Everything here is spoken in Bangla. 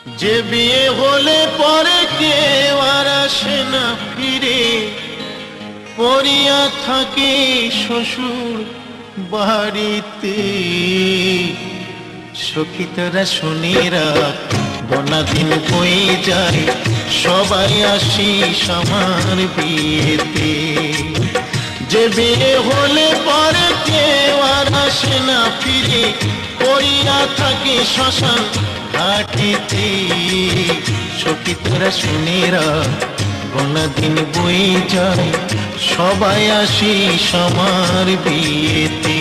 যে বিয়ে হলে পরে কেউ আর আসে না ফিরে, পড়িয়া থাকে শ্বশুর বাড়িতে। সখী তোরা শুনে রাখ, গোনা দিন বয়ে যায়, সবাই আসিস আমার বিয়েতে। যে বিয়ে হলে পরে কেউ আর আসে না ফিরে, পড়িয়া থাকে শ্মশান ঘাটিতে। সখী তোরা শুনে রাখ, গোনা দিন বয়ে যায়, সবাই আসিস আমার বিয়েতে।